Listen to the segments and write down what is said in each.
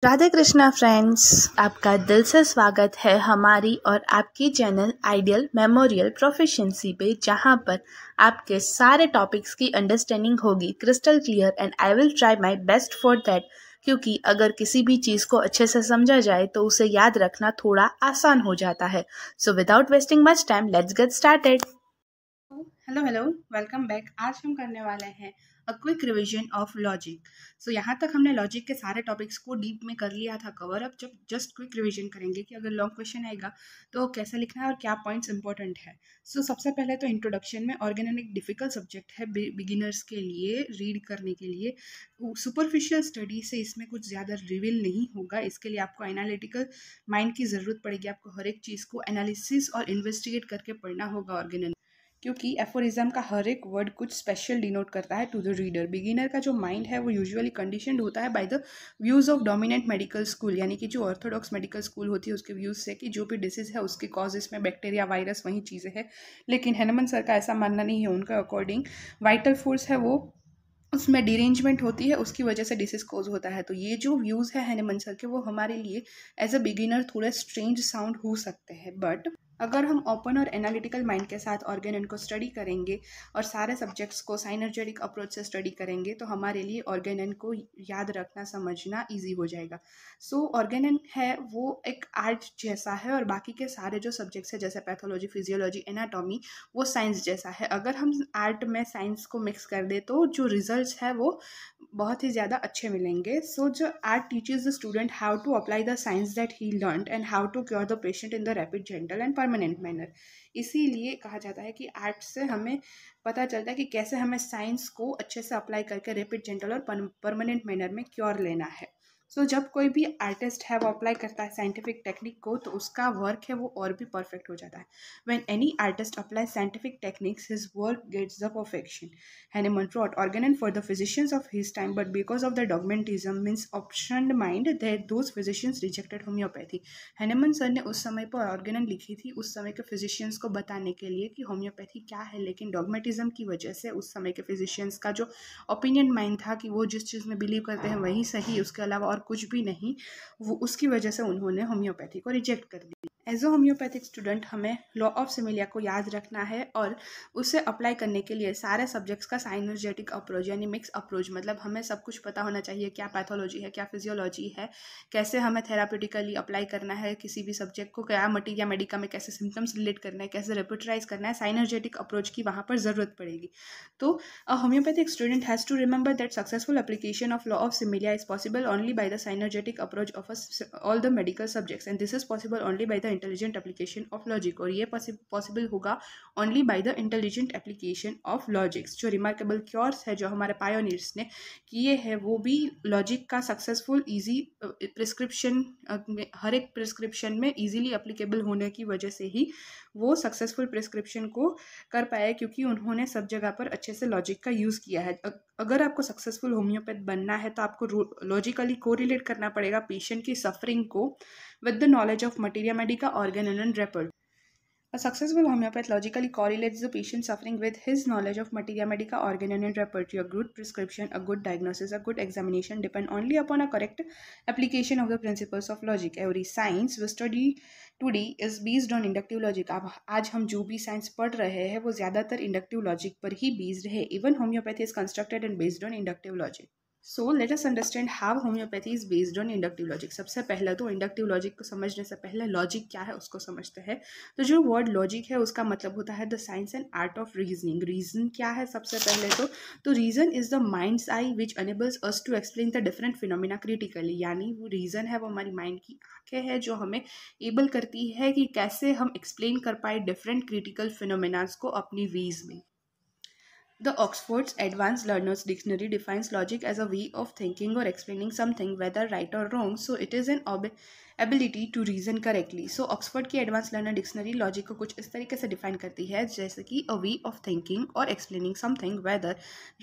Radhe Krishna friends, आपका दिल से स्वागत है हमारी और आपकी चैनल आइडियल मेमोरियल प्रोफिशिएंसी पे, जहां पर आपके सारे टॉपिक्स की अंडरस्टैंडिंग होगी crystal clear and I will try my best for that. क्योंकि अगर किसी भी चीज़ को अच्छे से समझा जाए तो उसे याद रखना थोड़ा आसान हो जाता है। So without wasting much time, let's get started. Hello, welcome back. आज हम करने वाले हैं a quick revision of logic. So यहाँ तक हमने लॉजिक के सारे टॉपिक्स को डीप में कर लिया था कवर। अब जब जस्ट क्विक रिवीजन करेंगे कि अगर लॉन्ग क्वेश्चन आएगा तो कैसे लिखना है और क्या पॉइंट्स इंपॉर्टेंट है। सो सबसे पहले तो इंट्रोडक्शन में ऑर्गेनिक एक डिफिकल्ट सब्जेक्ट है बिगिनर्स के लिए रीड करने के लिए। सुपरफिशियल स्टडी से इसमें कुछ ज़्यादा रिवील नहीं होगा। इसके लिए आपको एनालिटिकल माइंड की ज़रूरत पड़ेगी। आपको हर एक चीज़ को एनालिसिस और इन्वेस्टिगेट करके पढ़ना होगा ऑर्गेनिक, क्योंकि एफोरिज्म का हर एक वर्ड कुछ स्पेशल डिनोट करता है टू द रीडर। बिगिनर का जो माइंड है वो यूजुअली कंडीशनड होता है by the views of dominant medical school, यानी कि जो ऑर्थोडॉक्स मेडिकल स्कूल होती है उसके व्यूज़ से कि जो भी डिसीज़ है उसके कॉजेस में बैक्टीरिया, वायरस वही चीज़ें हैं। लेकिन हेनमन सर का ऐसा मानना नहीं है। उनका अकॉर्डिंग वाइटल फोर्स है वो उसमें डिरेंजमेंट होती है, उसकी वजह से डिसीज कोज होता है। तो ये जो व्यूज़ है हैनेमन सर के, वो हमारे लिए एज अ बिगिनर थोड़े स्ट्रेंज साउंड हो सकते हैं, बट अगर हम ओपन और एनालिटिकल माइंड के साथ ऑर्गेनन को स्टडी करेंगे और सारे सब्जेक्ट्स को साइनर्जेटिक अप्रोच से स्टडी करेंगे तो हमारे लिए ऑर्गेनन को याद रखना, समझना ईजी हो जाएगा। सो ऑर्गेनन है वो एक आर्ट जैसा है और बाकी के सारे जो सब्जेक्ट्स है जैसे पैथोलॉजी, फिजियोलॉजी, एनाटॉमी, वो साइंस जैसा है। अगर हम आर्ट में साइंस को मिक्स कर दे तो जो रिजल्ट्स है वो बहुत ही ज़्यादा अच्छे मिलेंगे। सो जो art teachers the student how to apply the science that he learn and how to cure the patient in the rapid, gentle and permanent manner. इसीलिए कहा जाता है कि आर्ट से हमें पता चलता है कि कैसे हमें साइंस को अच्छे से अप्लाई करके रैपिड, जेंटल और परमानेंट मैनर में क्योर लेना है। सो जब कोई भी आर्टिस्ट है वो अप्लाई करता है साइंटिफिक टेक्निक को तो उसका वर्क है वो और भी परफेक्ट हो जाता है। When any artist applies scientific techniques, his work gets the perfection. Hahnemann wrote organon for the physicians of his time, but because of the dogmatism means optioned mind, that those physicians rejected homeopathy. Hahnemann sir ने उस समय पर Organon लिखी थी उस समय के physicians को बताने के लिए कि होम्योपैथी क्या है, लेकिन डॉगमेटिज्म की वजह से उस समय के फिजिशियंस का जो ओपिनियन माइंड था कि वो जिस चीज़ में बिलीव करते हैं वही सही, उसके अलावा और कुछ भी नहीं, वो उसकी वजह से उन्होंने होम्योपैथी को रिजेक्ट कर दिया। एज अ होम्योपैथिक स्टूडेंट हमें लॉ ऑफ सिमिलिया को याद रखना है और उसे अप्लाई करने के लिए सारे सब्जेक्ट्स का साइनर्जेटिक अप्रोच यानी मिक्स अप्रोच, मतलब हमें सब कुछ पता होना चाहिए, क्या पैथोलॉजी है, क्या फिजियोलॉजी है, कैसे हमें थेराप्यूटिकली अप्लाई करना है किसी भी सब्जेक्ट को, क्या मटीरिया मेडिका में कैसे सिम्टम्स रिलेट करना है, कैसे रेपिटराइज करना है। साइनर्जेटिक अप्रोच की वहाँ पर ज़रूरत पड़ेगी। तो a homoeopathic student has to remember that successful application of law of similia is possible only by the synergetic approach of all the medical subjects and this is possible only by the intelligent application of logic. और ये possible होगा only by the intelligent application of logics. जो remarkable cures है जो हमारे pioneers ने किए हैं वो भी लॉजिक का सक्सेसफुल ईजी प्रिस्क्रिप्शन, हर एक प्रिस्क्रिप्शन में ईजीली एप्लीकेबल होने की वजह से ही वो सक्सेसफुल प्रिस्क्रिप्शन को कर पाए, क्योंकि उन्होंने सब जगह पर अच्छे से लॉजिक का यूज़ किया है। अगर आपको सक्सेसफुल होम्योपैथ बनना है तो आपको लॉजिकली कोरिलेट करना पड़ेगा पेशेंट की सफरिंग को with the knowledge of materia medica, organon and report. A successful homeopath logically correlates the patient suffering with his knowledge of materia medica, organon and repertoire. A good prescription, a good diagnosis, a good examination depend only upon a correct application of the principles of logic. Every science we study today is based on inductive logic. अब आज हम जो भी science पढ़ रहे हैं वो ज़्यादातर इंडक्टिव लॉजिक पर ही बेस्ड है। Even homeopathy is constructed and based on inductive logic. So let us understand how homeopathy is based on inductive logic. सबसे पहले तो इंडक्टिव लॉजिक को समझने से पहले लॉजिक क्या है उसको समझते हैं। तो जो वर्ड लॉजिक है उसका मतलब होता है the science and art of reasoning. Reason क्या है सबसे पहले तो reason is the mind's eye which enables us to explain the different phenomena critically. यानी वो रीजन है वो हमारी माइंड की आंखें हैं जो हमें एबल करती है कि कैसे हम एक्सप्लेन कर पाए डिफरेंट क्रिटिकल फिनोमिनास को अपनी वेज में। The Oxford's Advanced Learner's Dictionary defines logic as a way of thinking or explaining something, whether right or wrong. So it is an ability to reason correctly. So Oxford की Advanced Learner Dictionary logic को कुछ इस तरीके से define करती है जैसे कि a way of thinking or explaining something, whether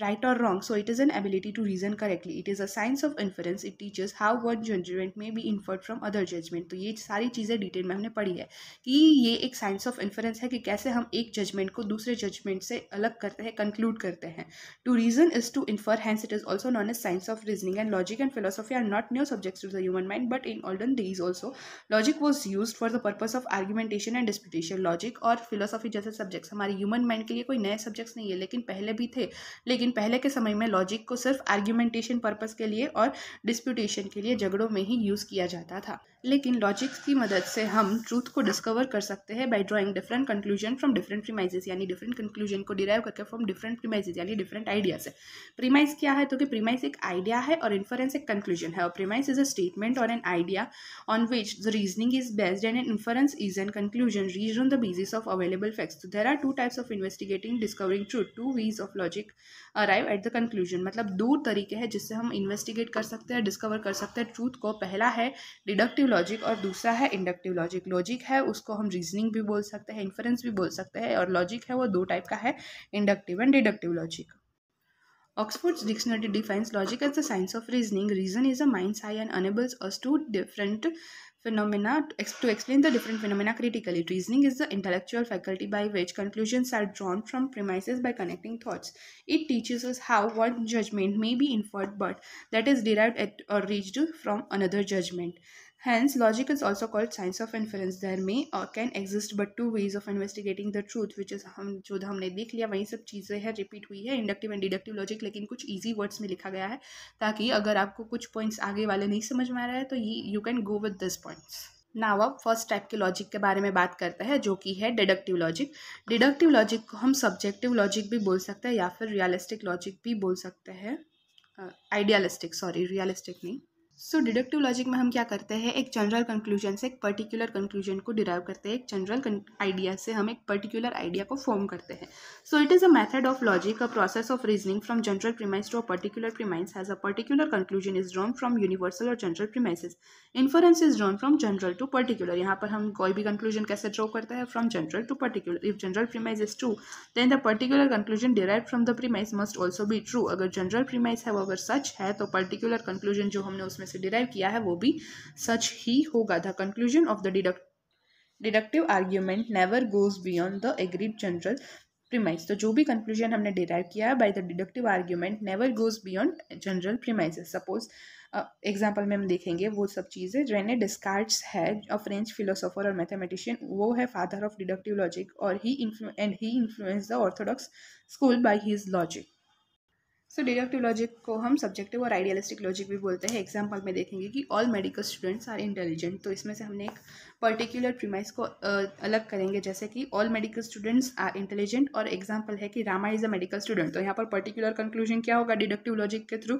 right or wrong. So it is an ability to reason correctly. It is a science of inference. It teaches how one judgment may be inferred from other judgment. तो ये सारी चीज़ें detail में हमने पढ़ी है कि ये एक साइंस ऑफ इन्फरेंस है कि कैसे हम एक जजमेंट को दूसरे जजमेंट से अलग करते हैं, कंक्लूड कंक्लूड करते हैं। To reason is to infer, hence it is also known as science of reasoning, and logic and philosophy are not new subjects to the human mind, but in olden days also logic was use for the purpose of argumentation and disputation. Logic और philosophy जैसे subjects हमारे human mind के लिए कोई नए subjects नहीं है, लेकिन पहले भी थे। लेकिन पहले के समय में लॉजिक को सिर्फ आर्ग्यूमेंटेशन पर्पज के लिए और डिस्प्यूटेशन के लिए, झगड़ों में ही यूज किया जाता था। लेकिन लॉजिक की मदद से हम ट्रूथ को डिस्कवर कर सकते हैं by drawing different conclusion from different premises, यानी डिफरेंट कंक्लूजन को डिराइव करके फ्रॉम डिफरेंट प्रीमाइसेस, यानी डिफरेंट आइडिया से। प्रीमाइस क्या है? तो कि प्रीमाइस एक आइडिया है और इन्फरेंस एक कंक्लूजन है। और प्रीमाइस इज अ स्टेटमेंट और an idea on which the reasoning is based, and an inference is an conclusion reached on the basis of available facts. So there are two types of investigating, discovering truth. Two ways of logic arrive at the conclusion. मतलब दो तरीके हैं जिससे हम investigate कर सकते हैं, discover कर सकते हैं ट्रूथ को। पहला है डिडक्टिव लॉजिक और दूसरा है इंडक्टिव लॉजिक। लॉजिक है उसको हम रीजनिंग भी बोल सकते हैं, इन्फरेंस भी बोल सकते हैं, और लॉजिक है वो दो टाइप का है, inductive and deductive logic. Oxford's dictionary defines logic as the science of reasoning. Reason is a mind's eye and enables us to explain the different phenomena critically. Reasoning is the intellectual faculty by which conclusions are drawn from premises by connecting thoughts. It teaches us how one judgment may be inferred, but that is derived at or reached from another judgment. Hence, logic is also called science of inference. There may or can exist but two ways of investigating the truth, which is जो हमने देख लिया वही सब चीज़ें हैं, repeat हुई है, इंडक्टिव एंड डिडक्टिव लॉजिक, लेकिन कुछ इजी वर्ड्स में लिखा गया है ताकि अगर आपको कुछ पॉइंट्स आगे वाले नहीं समझ में आ रहा है तो you can go with this points. Now अब फर्स्ट टाइप के लॉजिक के बारे में बात करते हैं, जो कि है डिडक्टिव लॉजिक। डिडक्टिव लॉजिक को हम सब्जेक्टिव लॉजिक भी बोल सकते हैं या फिर रियलिस्टिक लॉजिक भी बोल सकते हैं, रियलिस्टिक नहीं। सो डिडक्टिव लॉजिक में हम क्या करते हैं, एक जनरल कंक्लूजन से एक पर्टिकुलर कंक्लूजन को डिराइव करते हैं। एक जनरल आइडिया से हम एक पर्टिकुलर आइडिया को फॉर्म करते हैं। So it is a method of logic, a process of reasoning from general premise to a particular premise, has a particular conclusion is drawn from universal और general premises. Inference is drawn from general to particular. यहाँ पर हम कोई भी conclusion कैसे draw करते हैं, from general to particular. If general premise is true then the particular conclusion derive from the premise must also be true. अगर general premise है वो अगर सच है तो पर्टिकुलर कंक्लूजन जो हमने उसमें से डिराइव किया है वो भी सच ही होगा। The conclusion of the deductive argument never goes beyond the agreed general premise. तो जो भी कंक्लूजन हमने डिराइव किया है by the deductive argument never goes beyond general premises. Suppose example में हम देखेंगे वो सब चीज़ें। रेने डिस्कार्ट्स है अ फ्रेंच फिलोसोफर और मैथमेटिशियन, वो है फादर ऑफ डिडक्टिव लॉजिक, और he influence the orthodox school by his logic. So deductive logic को हम सब्जेक्टिव और आइडियलिस्टिक लॉजिक भी बोलते हैं। एग्जाम्पल में देखेंगे कि all medical students are intelligent, तो इसमें से हमने एक पर्टिकुलर प्रीमाइस को अलग करेंगे, जैसे कि all medical students are intelligent, और एग्जाम्पल है कि Rama is a medical student. तो यहाँ पर पर्टिकुलर कंक्लूजन क्या होगा डिडक्टिव लॉजिक के through,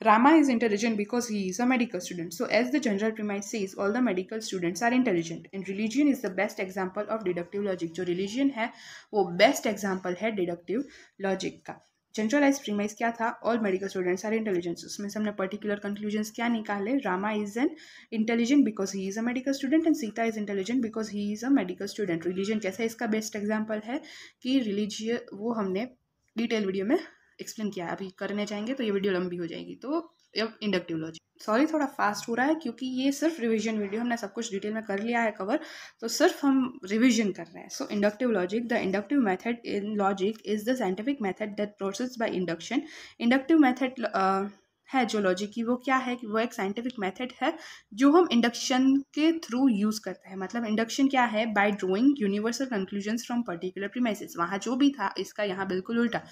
Rama is intelligent because he is a medical student. So as the general premise says all the medical students are intelligent. And religion is the best example of deductive logic. जो religion है वो best example है deductive logic का। Generalise premise क्या था, all medical students are intelligent. उसमें से हमने पर्टिकुलर कंक्लूजन्स क्या निकाले, Rama is an intelligent because he is a medical student and Sita is intelligent because he is a medical student. Religion कैसा इसका बेस्ट एग्जाम्पल है कि रिलीजियन, वो हमने डिटेल वीडियो में एक्सप्लेन किया है, अभी करने जाएंगे तो ये वीडियो लंबी हो जाएगी। तो इंडक्टिव लॉजिक, सॉरी थोड़ा फास्ट हो रहा है क्योंकि ये सिर्फ रिवीजन वीडियो, हमने सब कुछ डिटेल में कर लिया है कवर, तो सिर्फ हम रिवीजन कर रहे हैं। So inductive logic, the inductive method in logic is the scientific method that process by induction. Inductive method है जो लॉजिक की, वो क्या है कि वो एक साइंटिफिक मेथड है जो हम इंडक्शन के थ्रू यूज़ करते हैं। मतलब इंडक्शन क्या है, bye drawing universal conclusions from particular premises. वहाँ जो भी था इसका यहाँ बिल्कुल उल्टा।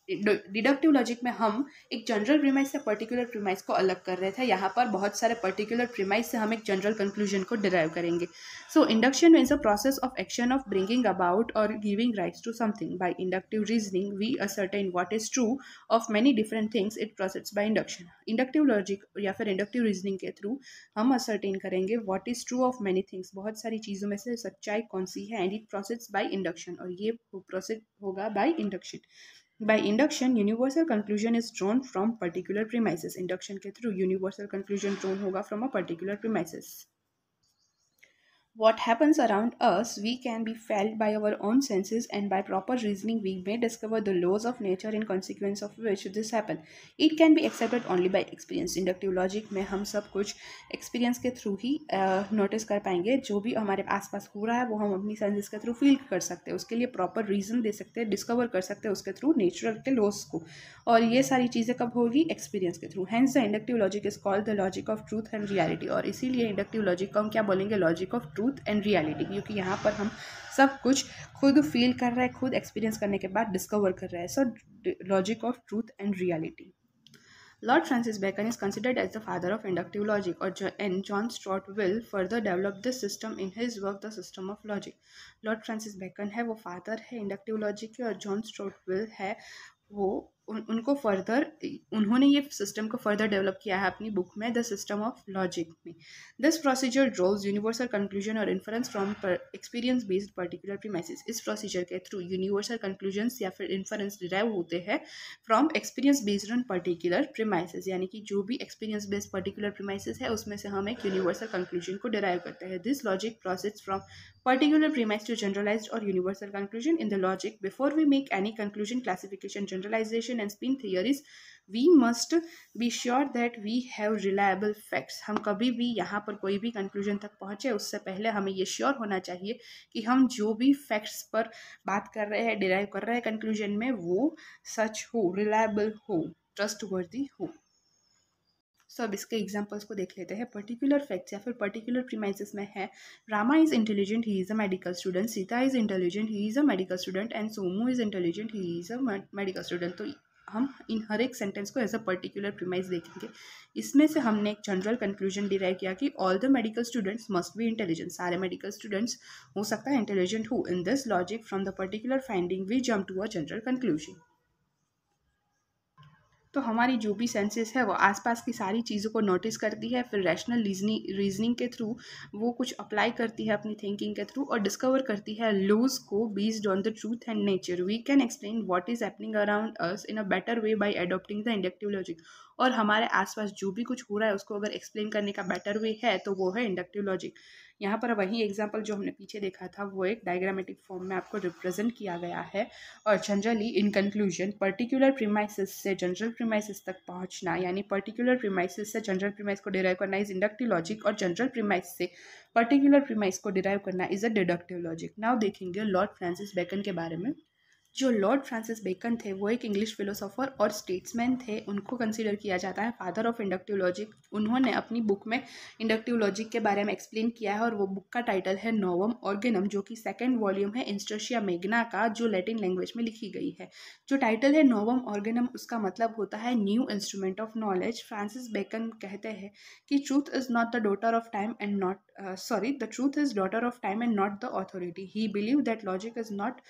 डिडक्टिव लॉजिक में हम एक जनरल प्रीमाइस से पर्टिकुलर प्रीमाइस को अलग कर रहे थे, यहाँ पर बहुत सारे पर्टिकुलर प्रीमाइस से हम एक जनरल कंक्लूजन को डिराइव करेंगे। So induction is a process of action of bringing about और giving rights to something. By inductive reasoning we ascertain what is true of many different things it process by induction. Inductive logic या फिर inductive reasoning के through हम ascertain करेंगे what is true of many things, बहुत सारी चीज़ों में से सच्चाई कौन सी है, and it process by induction, और ये प्रोसेस होगा by induction. By induction, universal conclusion is drawn from particular premises. Induction के through universal conclusion drawn होगा from a particular premises. What happens around us we can be felt by our own senses, and by proper reasoning we may discover the laws of nature in consequence of which this happen. It can be accepted only by experience. Inductive logic में हम सब कुछ experience के through ही notice कर पाएंगे. जो भी हमारे आसपास हो रहा है वो हम अपनी सेंसेस के थ्रू फील कर सकते हैं, उसके लिए प्रॉपर रीजन दे सकते हैं, डिस्कवर कर सकते हैं उसके थ्रू नेचुरल के लॉस को. और ये सारी चीज़ें कब होगी? एक्सपीरियंस के through. Hence the inductive logic is called the logic of truth and reality. और इसीलिए इंडक्टिव लॉजिक को हम क्या बोलेंगे? Logic of truth and reality, क्योंकि यहाँ पर हम सब कुछ खुद फील कर रहे हैं, खुद एक्सपीरियंस करने के बाद डिस्कवर कर रहे हैं. So logic of truth and reality. Lord Francis Bacon is considered as the father of inductive logic, and John Stuart Mill further developed this system in his work The System of Logic. Lord Francis Bacon है वो father है inductive logic के, और John Stuart Mill है वो उनको further उन्होंने ये सिस्टम को फर्दर डेवलप किया है अपनी बुक में द सिस्टम ऑफ लॉजिक में. This procedure draws universal conclusion और inference from experience based particular premises. इस प्रोसीजर के थ्रू यूनिवर्सल कंक्लूजन्स या फिर इन्फरेंस डिराइव होते हैं from experience based on particular premises, यानी कि जो भी एक्सपीरियंस बेस्ड पर्टिकुलर प्रीमाइसेस है उसमें से हम एक यूनिवर्सल कंक्लूजन को डिराइव करते हैं. This logic process from particular premise to generalized or universal conclusion. In the logic, before we make any conclusion, classification, generalization and spin theories, we must be sure that we have reliable facts. हम कभी भी यहाँ पर कोई भी conclusion तक पहुँचे उससे पहले हमें ये श्योर होना चाहिए कि हम जो भी facts पर बात कर रहे हैं, derive कर रहे हैं conclusion में, वो सच हो, reliable हो, trustworthy हो. सो अब इसके एग्जाम्पल्स को देख लेते हैं. पर्टिकुलर फैक्ट्स या फिर पर्टिकुलर प्रीमाइसेस में है Rama is intelligent, he is a medical student. Sita is intelligent, he is a medical student. And Somu is intelligent, he is a medical student. तो हम इन हर एक सेंटेंस को एज अ पर्टिकुलर प्रीमाइस देखेंगे. इसमें से हमने एक जनरल कंक्लूजन डिराइव किया कि all the medical students must be intelligent. सारे मेडिकल स्टूडेंट्स हो सकता है इंटेलिजेंट हो. In this logic from the particular finding we jump to a general conclusion. तो हमारी जो भी सेंसेस है वो आसपास की सारी चीज़ों को नोटिस करती है, फिर रैशनल रीजनिंग के थ्रू वो कुछ अप्लाई करती है अपनी थिंकिंग के थ्रू और डिस्कवर करती है लॉज को based on the truth and nature. We can explain what is happening around us in a better way by adopting the inductive logic. और हमारे आसपास जो भी कुछ हो रहा है उसको अगर एक्सप्लेन करने का बेटर वे है तो वो है इंडक्टिव लॉजिक. यहाँ पर वही एग्जाम्पल जो हमने पीछे देखा था वो एक डायग्रामेटिक फॉर्म में आपको रिप्रेजेंट किया गया है. और generally in conclusion particular premises से जनरल प्रीमाइसेस तक पहुंचना, यानी पर्टिकुलर प्रीमाइसेस से जनरल प्रीमाइस को डिराइव करना इज इंडक्टिव लॉजिक, और जनरल प्रीमाइस से पर्टिकुलर प्रीमाइस को डिराइव करना is a deductive logic. Now देखेंगे लॉर्ड फ्रांसिस बेकन के बारे में. जो लॉर्ड फ्रांसिस बेकन थे वो एक इंग्लिश फिलोसोफर और स्टेट्समैन थे. उनको कंसीडर किया जाता है फादर ऑफ इंडक्टिव लॉजिक. उन्होंने अपनी बुक में इंडक्टिव लॉजिक के बारे में एक्सप्लेन किया है और वो बुक का टाइटल है नोवम ऑर्गेनम, जो कि सेकंड वॉल्यूम है इंस्ट्रशिया मैग्ना का, जो लैटिन लैंग्वेज में लिखी गई है. जो टाइटल है नोवम ऑर्गेनम उसका मतलब होता है new instrument of knowledge. Francis Bacon कहते हैं कि truth is not the daughter of time and not the truth is daughter of time and not the authority. He believe that logic is not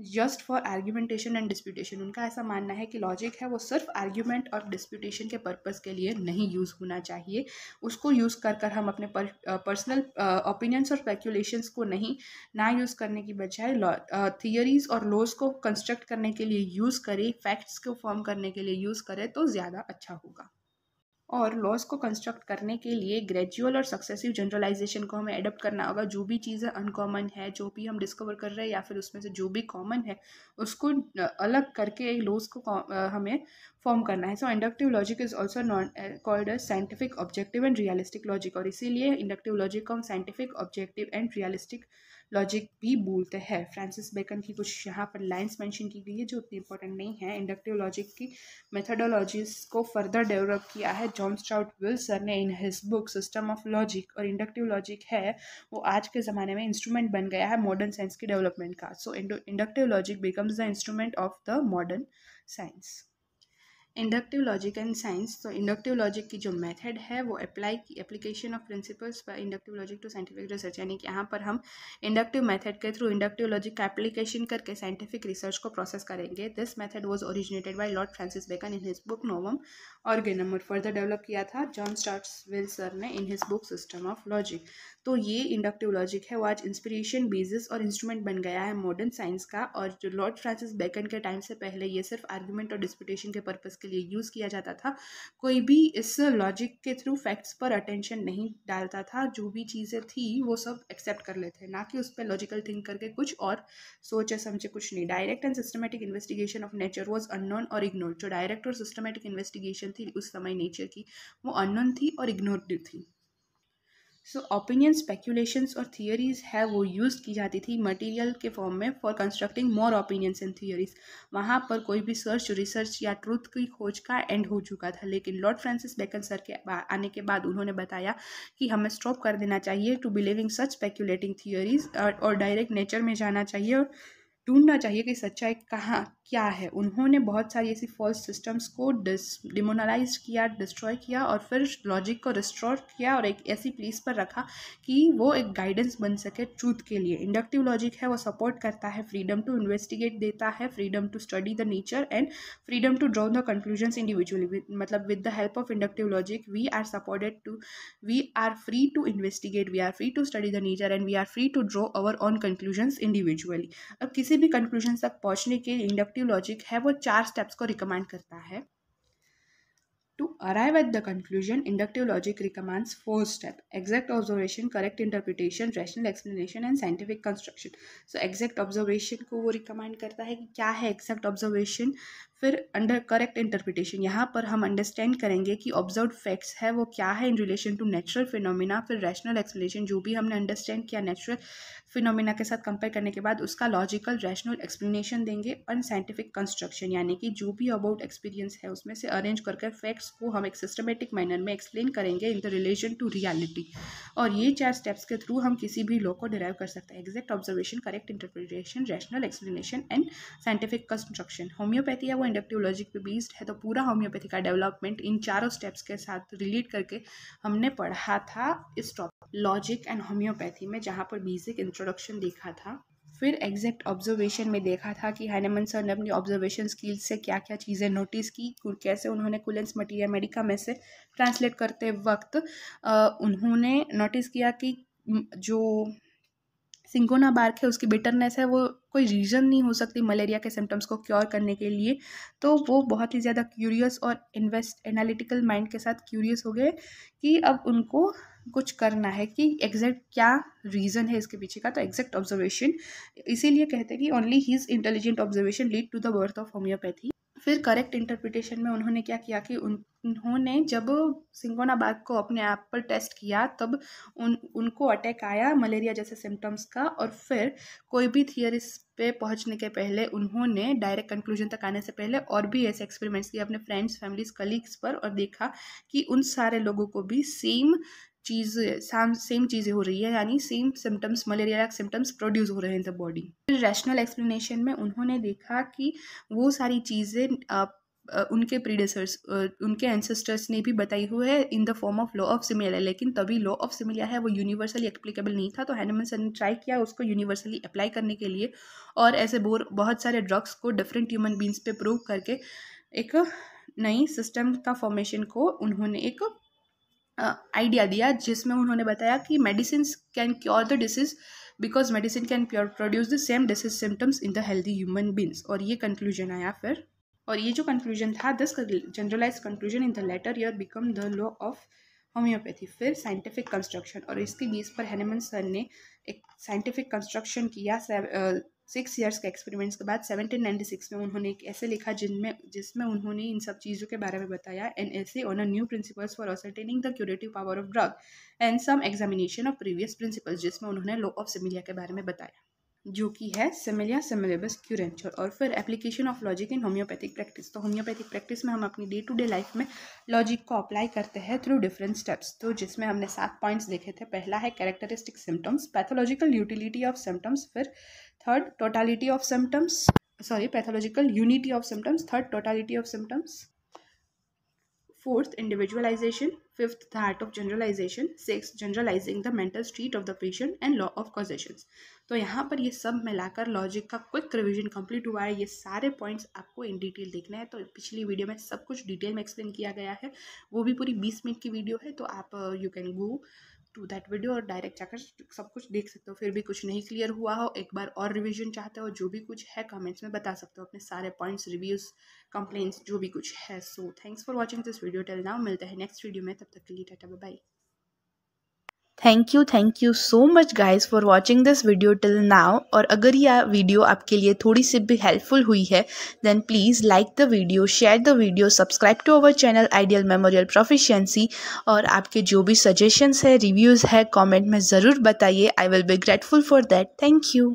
just for argumentation and disputation. उनका ऐसा मानना है कि logic है वो सिर्फ argument और डिस्प्यूटेशन के पर्पस के लिए नहीं यूज़ होना चाहिए. उसको यूज़ कर हम अपने पर्सनल ओपिनियंस और स्पेक्यूलेशंस को नहीं ना यूज़ करने की बजाय थियरीज और लॉज को कंस्ट्रक्ट करने के लिए यूज़ करें, फैक्ट्स को फॉर्म करने के लिए यूज़ करें तो ज़्यादा अच्छा होगा. और लॉज को कंस्ट्रक्ट करने के लिए ग्रेजुअल और सक्सेसिव जनरलाइजेशन को हमें एडप्ट करना होगा. जो भी चीज़ें अनकॉमन है, जो भी हम डिस्कवर कर रहे हैं या फिर उसमें से जो भी कॉमन है उसको अलग करके लॉज को हमें फॉर्म करना है. So inductive logic is also called as scientific objective and realistic logic. और इसीलिए इंडक्टिव लॉजिक को हम scientific objective and realistic logic भी बोलते हैं. फ्रांसिस बेकन की कुछ यहाँ पर लाइन्स मेंशन की गई है जो उतनी इंपॉर्टेंट नहीं है. इंडक्टिव लॉजिक की मेथडोलॉजीज को फर्दर डेवलप किया है जॉन स्टाउट मिल सर ने इन his book system of logic. और इंडक्टिव लॉजिक है वो आज के ज़माने में इंस्ट्रूमेंट बन गया है मॉडर्न साइंस की डेवलपमेंट का. So inductive logic becomes the instrument of the modern science. Inductive logic and science. तो इंडक्टिव लॉजिक की जो मेथड है वो application of principles by inductive logic to scientific research, यानी कि यहाँ पर हम इंडक्टिव मेथड के थ्रू इंडक्टिव लॉजिक का एप्लीकेशन करके साइंटिफिक रिसर्च को प्रोसेस करेंगे. This method was originated by lord Francis Bacon in his book Novum Organum, और फर्दर डेवलप किया था जॉन स्टार्ट मिल सर ने इन his book system of logic. तो ये इंडक्टिव लॉजिक है वो आज इंस्पिरेशन, बेसिस और इंस्ट्रूमेंट बन गया है मॉडर्न साइंस का. और जो लॉर्ड फ्रांसिस बेकन के टाइम से पहले ये सिर्फ आर्ग्यूमेंट और डिस्प्यूटेशन के पर्पस के लिए यूज़ किया जाता था। कोई भी इस लॉजिक के थ्रू फैक्ट्स पर अटेंशन नहीं डालता था, जो भी चीज़ें थी वो सब एक्सेप्ट कर लेते, ना कि उस पर लॉजिकल थिंक करके कुछ और सोचे समझे कुछ नहीं। Direct and systematic investigation of nature was unknown और इग्नोर्ड। जो डायरेक्ट और सिस्टमेटिक इन्वेस्टिगेशन थी उस समय नेचर की, वो अननोन थी और इग्नोर्ड थी। सो ओपिनियन, स्पेक्यूलेशंस और थियरीज है वो यूज़ की जाती थी मटेरियल के फॉर्म में for constructing more opinions and theories. वहाँ पर कोई भी रिसर्च या ट्रूथ की खोज का एंड हो चुका था, लेकिन लॉर्ड फ्रांसिस बेकन सर के आने के बाद उन्होंने बताया कि हमें स्टॉप कर देना चाहिए to believing such speculating theories और डायरेक्ट नेचर में जाना चाहिए और ढूंढना चाहिए कि सच्चाई कहाँ क्या है। उन्होंने बहुत सारी ऐसी फॉल्स सिस्टम्स को डिमोनलाइज किया, डिस्ट्रॉय किया और फिर लॉजिक को रिस्टोर किया और एक ऐसी प्लेस पर रखा कि वो एक गाइडेंस बन सके ट्रूथ के लिए। इंडक्टिव लॉजिक है वो सपोर्ट करता है, फ्रीडम टू इन्वेस्टिगेट देता है, freedom to study the nature and freedom to draw the conclusions individually. मतलब with the help of inductive logic we are free to investigate, we are free to study the nature and we are free to draw our own conclusions individually. अब किसी भी conclusion तक पहुंचने के लिए inductive logic है वो 4 steps को रिकमेंड करता है। To arrive at the conclusion, inductive logic recommends 4 steps: exact observation, correct interpretation, rational explanation and scientific construction. So exact observation को वो recommend करता है कि क्या है exact observation, फिर अंडर करेक्ट इंटरप्रिटेशन, यहाँ पर हम अंडरस्टैंड करेंगे कि ऑब्जर्व्ड फैक्ट्स है वो क्या है in relation to natural phenomena, फिर रैशनल एक्सप्लेनेशन, जो भी हमने अंडरस्टैंड किया नेचुरल फिनोमिना के साथ कंपेयर करने के बाद उसका लॉजिकल रैशनल एक्सप्लेनेशन देंगे, और साइंटिफिक कंस्ट्रक्शन यानी कि जो भी अबाउट एक्सपीरियंस है उसमें से अरेंज करके फैक्ट्स को हम एक सिस्टमेटिक मैनर में एक्सप्लेन करेंगे in the relation to reality. और ये 4 स्टेप्स के थ्रू हम किसी भी लॉ को डिराइव कर सकते हैं: exact observation, correct interpretation, rational explanation and scientific construction. Homeopathy है वो इंडक्टिव लॉजिक पे बेस्ड है, तो पूरा होम्योपैथी का डेवलपमेंट इन चारों स्टेप्स के साथ रिलेट करके हमने पढ़ा था इस टॉपिक लॉजिक एंड होम्योपैथी में, जहाँ पर बेसिक इंट्रोडक्शन देखा था। फिर एग्जैक्ट ऑब्जर्वेशन में देखा था कि हाइनेमन सर ने अपनी ऑब्जर्वेशन स्किल्स से क्या क्या चीज़ें नोटिस की, कैसे उन्होंने कुलेंस मटीरिया मेडिका में से ट्रांसलेट करते वक्त उन्होंने नोटिस किया कि जो सिंकोना बार्क है उसकी बिटरनेस है वो कोई रीज़न नहीं हो सकती मलेरिया के सिम्टम्स को क्योर करने के लिए। तो वो बहुत ही ज़्यादा क्यूरियस और एनालिटिकल माइंड के साथ क्यूरियस हो गए कि अब उनको कुछ करना है कि एग्जैक्ट क्या रीज़न है इसके पीछे का। तो एग्जैक्ट ऑब्जर्वेशन, इसीलिए कहते हैं कि only his intelligent observation lead to the birth of homoeopathy. फिर करेक्ट इंटरप्रिटेशन में उन्होंने क्या किया कि उन्होंने जब सिंकोना बार्क को अपने आप पर टेस्ट किया तब उनको अटैक आया मलेरिया जैसे सिम्टम्स का, और फिर कोई भी थियरीज पे पहुंचने के पहले उन्होंने डायरेक्ट कंक्लूजन तक आने से पहले और भी ऐसे एक्सपेरिमेंट्स किए अपने फ्रेंड्स, फैमिलीज, कलीग्स पर, और देखा कि उन सारे लोगों को भी सेम चीज़ें हो रही है, यानी same symptoms, malaria symptoms produce हो रहे हैं इन द बॉडी। फिर रैशनल एक्सप्लेनेशन में उन्होंने देखा कि वो सारी चीज़ें उनके प्रीडेसर्स, उनके एंसेस्टर्स ने भी बताई हुई है in the form of law of similia, लेकिन तभी लॉ ऑफ सिमिलिया है वो यूनिवर्सली एप्लीकेबल नहीं था। तो हाइनेमन सर ने ट्राई किया उसको यूनिवर्सली अप्लाई करने के लिए, और ऐसे बहुत सारे ड्रग्स को डिफरेंट ह्यूमन बींग्स पे प्रूव करके एक नई सिस्टम का फॉर्मेशन को उन्होंने एक आइडिया दिया, जिसमें उन्होंने बताया कि medicine can cure the disease because medicine can produce the same disease symptoms in the healthy human beings. और ये कंक्लूजन आया फिर, और ये जो कंक्लूजन था, this generalise conclusion in the later year become the law of homoeopathy. फिर scientific construction, और इसके बेस पर हाइनेमन सर ने एक साइंटिफिक कंस्ट्रक्शन किया 6 ईयर्स के एक्सपेरिमेंट्स के बाद। 1796 में उन्होंने एक ऐसे लिखा जिसमें उन्होंने इन सब चीज़ों के बारे में बताया, an essay on a new principles for ascertaining the curative power of drug and some examination of previous principles, जिसमें उन्होंने लॉ ऑफ सिमिलिया के बारे में बताया, जो कि है सिमिलिया सिमिलिबस क्यूरेंचर। और फिर application of logic in homeopathic practice. तो होम्योपैथिक प्रैक्टिस में हम अपनी डे टू डे लाइफ में लॉजिक को अप्लाई करते हैं थ्रू डिफरेंट स्टेप्स, तो जिसमें हमने 7 पॉइंट्स देखे थे। पहला है characteristic symptoms, pathological utility of symptoms, फिर third totality of symptoms, pathological unity of symptoms, third totality of symptoms, fourth individualization, fifth the art of generalization, sixth generalizing the mental state of the patient and law of causations। तो यहाँ पर ये सब मिलाकर logic का quick revision complete हुआ है। ये सारे पॉइंट्स आपको इन डिटेल देखने हैं, तो पिछली वीडियो में सब कुछ डिटेल में एक्सप्लेन किया गया है, वो भी पूरी 20 मिनट की वीडियो है, तो आप you can go to that video और डायरेक्ट जाकर सब कुछ देख सकते हो। फिर भी कुछ नहीं क्लियर हुआ हो, एक बार और रिवीजन चाहते हो, जो भी कुछ है कमेंट्स में बता सकते हो, अपने सारे पॉइंट्स, रिव्यूज़, कंप्लेंट्स जो भी कुछ है। So thanks for watching this video till now. मिलते हैं नेक्स्ट वीडियो में, तब तक के लिए ta-ta bye. Thank you so much guys for watching this video till now. और अगर यह वीडियो आपके लिए थोड़ी सी भी हेल्पफुल हुई है then please like the video, share the video, subscribe to our channel ideal memorial proficiency. और आपके जो भी सजेशंस है, रिव्यूज़ है, कमेंट में ज़रूर बताइए। I will be grateful for that. Thank you.